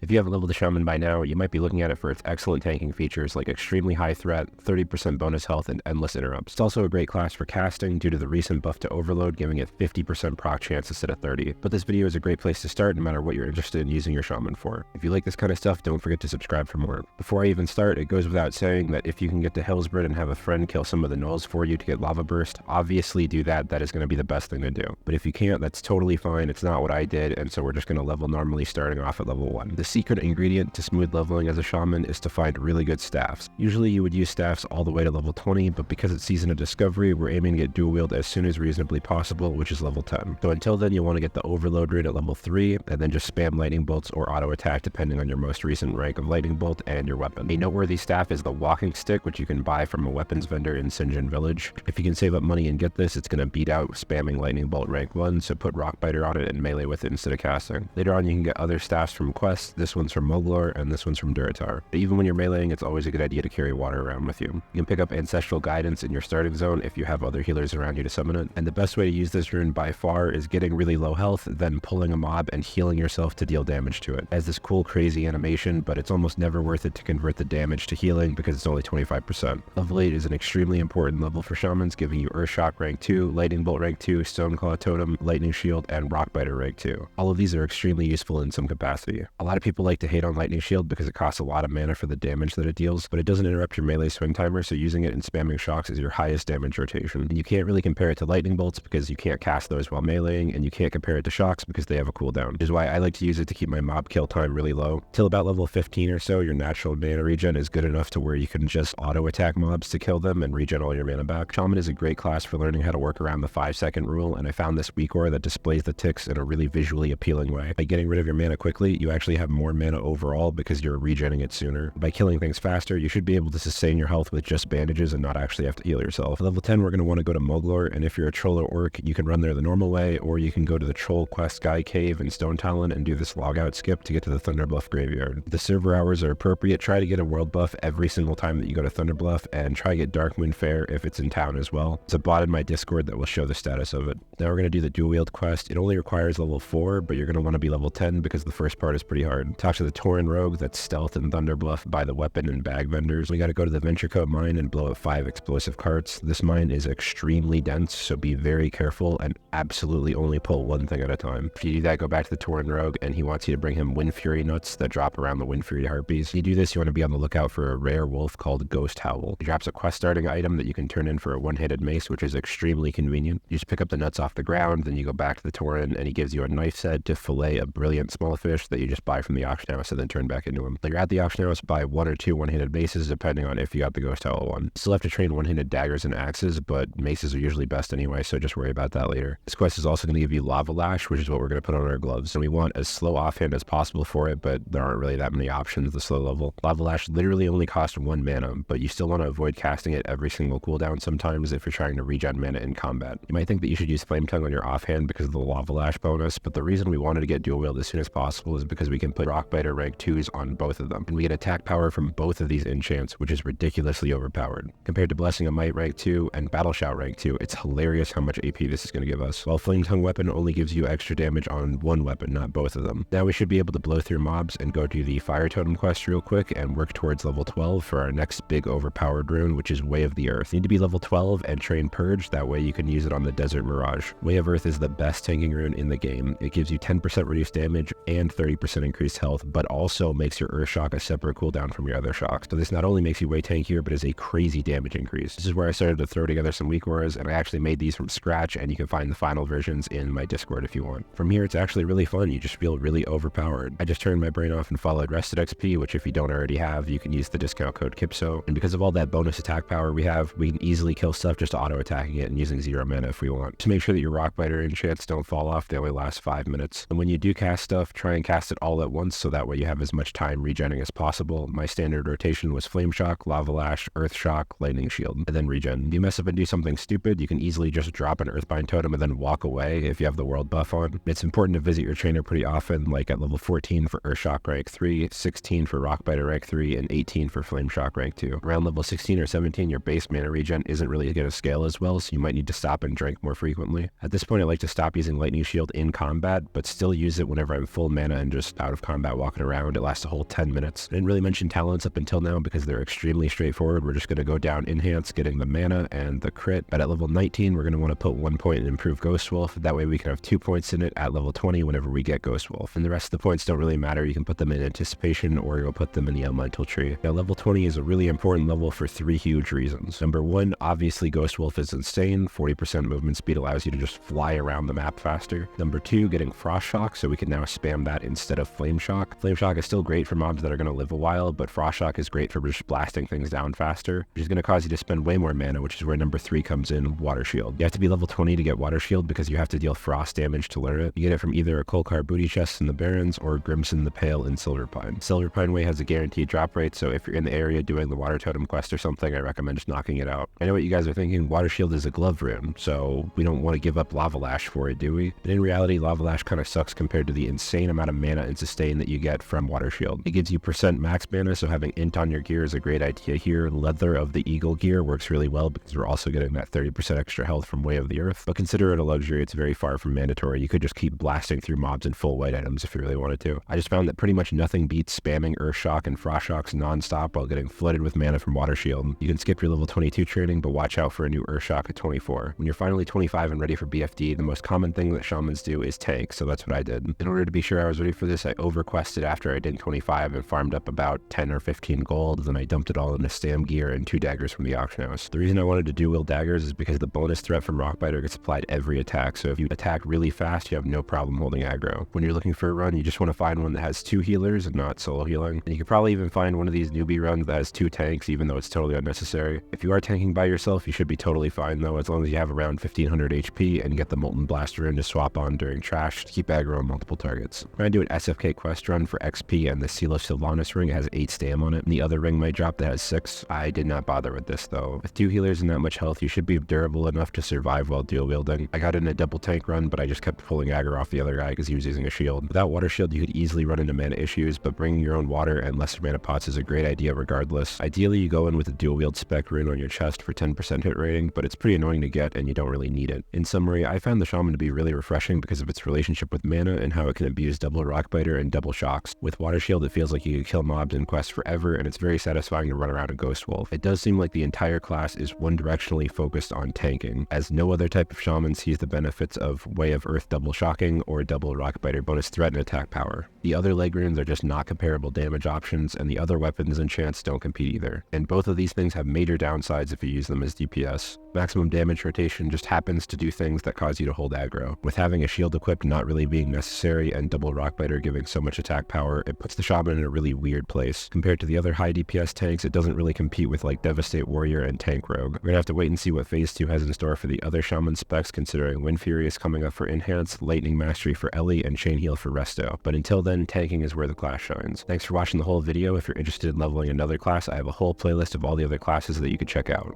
If you haven't leveled the Shaman by now, you might be looking at it for its excellent tanking features like extremely high threat, 30% bonus health, and endless interrupts. It's also a great class for casting due to the recent buff to Overload, giving it 50% proc chance instead of 30. But this video is a great place to start no matter what you're interested in using your Shaman for. If you like this kind of stuff, don't forget to subscribe for more. Before I even start, it goes without saying that if you can get to Hillsbrad and have a friend kill some of the gnolls for you to get Lava Burst, obviously do that. That is going to be the best thing to do. But if you can't, that's totally fine. It's not what I did, and so we're just going to level normally starting off at level 1. The secret ingredient to smooth leveling as a Shaman is to find really good staffs. Usually you would use staffs all the way to level 20, but because it's Season of Discovery, we're aiming to get Dual Wield as soon as reasonably possible, which is level 10. So until then, you'll want to get the Overload rune at level 3, and then just spam Lightning Bolts or auto attack depending on your most recent rank of Lightning Bolt and your weapon. A noteworthy staff is the Walking Stick, which you can buy from a weapons vendor in Sinjin Village. If you can save up money and get this, it's going to beat out spamming Lightning Bolt rank 1, so put ROCKBITER on it and melee with it instead of casting. Later on, you can get other staffs from quests. This one's from Moglor, and this one's from Duratar. But even when you're meleeing, it's always a good idea to carry water around with you. You can pick up Ancestral Guidance in your starting zone if you have other healers around you to summon it. And the best way to use this rune by far is getting really low health, then pulling a mob and healing yourself to deal damage to it. It has this cool crazy animation, but it's almost never worth it to convert the damage to healing because it's only 25%. Level 8 is an extremely important level for Shamans, giving you Earthshock rank 2, Lightning Bolt rank 2, Stoneclaw Totem, Lightning Shield, and ROCKBITER rank 2. All of these are extremely useful in some capacity. A lot of people like to hate on Lightning Shield because it costs a lot of mana for the damage that it deals, but it doesn't interrupt your melee swing timer, so using it and spamming shocks is your highest damage rotation. And you can't really compare it to Lightning Bolts because you can't cast those while meleeing, and you can't compare it to shocks because they have a cooldown, which is why I like to use it to keep my mob kill time really low. Till about level 15 or so, your natural mana regen is good enough to where you can just auto attack mobs to kill them and regen all your mana back. Shaman is a great class for learning how to work around the 5-second rule, and I found this weak aura that displays the ticks in a really visually appealing way. By getting rid of your mana quickly, you actually have more mana overall because you're regenning it sooner. By killing things faster, you should be able to sustain your health with just bandages and not actually have to heal yourself. At level 10, we're going to want to go to Moglor, and if you're a troll or orc, you can run there the normal way, or you can go to the troll quest Guy Cave in Stone Talon and do this logout skip to get to the Thunderbluff graveyard. The server hours are appropriate. Try to get a world buff every single time that you go to Thunderbluff, and try to get Darkmoon Fair if it's in town as well. There's a bot in my Discord that will show the status of it. Now we're going to do the Dual Wield quest. It only requires level 4, but you're going to want to be level 10 because the first part is pretty hard. Talk to the Tauren Rogue that's stealth in Thunderbluff by the weapon and bag vendors. We got to go to the Venture Code mine and blow up 5 explosive carts. This mine is extremely dense, so be very careful and absolutely only pull one thing at a time. If you do that, go back to the Tauren Rogue and he wants you to bring him Wind Fury nuts that drop around the Wind Fury harpies. If you do this, you want to be on the lookout for a rare wolf called Ghost Howl. He drops a quest starting item that you can turn in for a one-handed mace, which is extremely convenient. You just pick up the nuts off the ground, then you go back to the Tauren and he gives you a knife set to fillet a brilliant small fish that you just buy from the auction house and then turn back into him. When you're at the auction house, buy 1 or 2 one-handed maces depending on if you got the Ghost Howl one. Still have to train one-handed daggers and axes, but maces are usually best anyway, so just worry about that later. This quest is also going to give you Lava Lash, which is what we're going to put on our gloves, and we want as slow offhand as possible for it, but there aren't really that many options at the slow level. Lava Lash literally only costs 1 mana, but you still want to avoid casting it every single cooldown sometimes if you're trying to regen mana in combat. You might think that you should use Flame Tongue on your offhand because of the Lava Lash bonus, but the reason we wanted to get Dual Wield as soon as possible is because we can put ROCKBITER rank 2s on both of them, and we get attack power from both of these enchants, which is ridiculously overpowered. Compared to Blessing of Might rank 2 and Battle Shout rank 2, it's hilarious how much AP this is going to give us. While Flame Tongue weapon only gives you extra damage on one weapon, not both of them. Now we should be able to blow through mobs and go do the Fire Totem quest real quick and work towards level 12 for our next big overpowered rune, which is Way of the Earth. You need to be level 12 and train Purge, that way you can use it on the Desert Mirage. Way of Earth is the best tanking rune in the game. It gives you 10% reduced damage and 30% increased health, but also makes your Earth Shock a separate cooldown from your other shocks. So this not only makes you way tankier, but is a crazy damage increase. This is where I started to throw together some weak auras, and I actually made these from scratch, and you can find the final versions in my Discord if you want. From here, it's actually really fun. You just feel really overpowered. I just turned my brain off and followed Rested XP, which if you don't already have, you can use the discount code KIPSO. And because of all that bonus attack power we have, we can easily kill stuff just auto-attacking it and using 0 mana if we want. To make sure that your ROCKBITER enchants don't fall off, they only last 5 minutes. And when you do cast stuff, try and cast it all at once so that way you have as much time regenning as possible. My standard rotation was Flame Shock, Lava Lash, Earth Shock, Lightning Shield, and then regen. If you mess up and do something stupid, you can easily just drop an Earthbind Totem and then walk away if you have the world buff on. It's important to visit your trainer pretty often, like at level 14 for Earthshock rank 3, 16 for ROCKBITER rank 3, and 18 for Flame Shock rank 2. Around level 16 or 17, your base mana regen isn't really going to scale as well, so you might need to stop and drink more frequently. At this point, I like to stop using Lightning Shield in combat, but still use it whenever I'm full mana and just out of combat walking around. It lasts a whole 10 minutes. I didn't really mention talents up until now because they're extremely straightforward. We're just going to go down Enhance, getting the mana and the crit. But at level 19, we're going to want to put 1 point in Improve Ghost Wolf. That way we can have 2 points in it at level 20 whenever we get Ghost Wolf. And the rest of the points don't really matter. You can put them in Anticipation or you'll put them in the Elemental Tree. Now level 20 is a really important level for 3 huge reasons. Number 1, obviously Ghost Wolf is insane. 40% movement speed allows you to just fly around the map faster. Number 2, getting Frost Shock, so we can now spam that instead of Flame Shock. Flame Shock is still great for mobs that are going to live a while, but Frost Shock is great for just blasting things down faster, which is going to cause you to spend way more mana, which is where number 3 comes in, Water Shield. You have to be level 20 to get Water Shield because you have to deal frost damage to learn it. You get it from either a Kolkar Booty Chest in the Barrens or Grimson the Pale in Silverpine. Silverpine Way has a guaranteed drop rate, so if you're in the area doing the Water Totem quest or something, I recommend just knocking it out. I know what you guys are thinking, Water Shield is a glove rune, so we don't want to give up Lava Lash for it, do we? But in reality, Lava Lash kind of sucks compared to the insane amount of mana and sustain that you get from Water Shield. It gives you % max mana, so having Int on your gear is a great idea here. Leather of the Eagle gear works really well because we're also getting that 30% extra health from Way of the Earth, but consider it a luxury. It's very far from mandatory. You could just keep blasting through mobs in full white items if you really wanted to. I just found that pretty much nothing beats spamming Earth Shock and Frost Shocks non-stop while getting flooded with mana from Water Shield. You can skip your level 22 training, but watch out for a new Earth Shock at 24. When you're finally 25 and ready for BFD, the most common thing that shamans do is tank, so that's what I did. In order to be sure I was ready for this, I overquested after I did 25 and farmed up about 10 or 15 gold, then I dumped it all into Stam gear and 2 daggers from the auction house. The reason I wanted to Dual Wield daggers is because the bonus threat from ROCKBITER gets applied every attack, so if you attack really fast, you have no problem holding aggro. When you're looking for a run, you just want to find one that has 2 healers and not solo healing. And you could probably even find one of these newbie runs that has 2 tanks, even though it's totally unnecessary. If you are tanking by yourself, you should be totally fine though, as long as you have around 1500 HP and get the Molten Blast rune to swap on during trash to keep aggro on multiple targets. I'm going to do an SFK quest run for XP and the Seal of Sylvanas ring. It has 8 stam on it, and the other ring might drop that has 6. I did not bother with this though. With 2 healers and that much health, you should be durable enough to survive while dual wielding. I got in a double tank run, but I just kept pulling aggro off the other guy because he was using a shield. Without Water Shield, you could easily run into mana issues, but bringing your own water and lesser mana pots is a great idea regardless. Ideally, you go in with a dual wield spec rune on your chest for 10% hit rating, but it's pretty annoying to get and you don't really need it. In summary, I found the Shaman to be really refreshing because of its relationship with mana and how it can abuse double ROCKBITER and double shocks. With Water Shield, it feels like you could kill mobs in quests forever, and it's very satisfying to run around a Ghost Wolf. It does seem like the entire class is one-directionally focused on tanking, as no other type of Shaman sees the benefits of Way of Earth double shocking or double ROCKBITER bonus threat and attack power. The other leg runes are just not comparable damage options, and the other weapons and chants don't compete either. And both of these things have major downsides if you use them as DPS. Maximum damage rotation just happens to do things that cause you to hold aggro. With having a shield equipped not really being necessary and double ROCKBITER giving so much attack power, it puts the Shaman in a really weird place. Compared to the other high DPS tanks, it doesn't really compete with like Devastate Warrior and Tank Rogue. We're gonna have to wait and see what Phase 2 has in store for the other Shaman specs, considering Wind Fury is coming up for Enhance, Lightning Mastery for Ellie, and Chain Heal for Resto. But until then, tanking is where the class shines. Thanks for watching the whole video. If you're interested in leveling another class, I have a whole playlist of all the other classes that you could check out.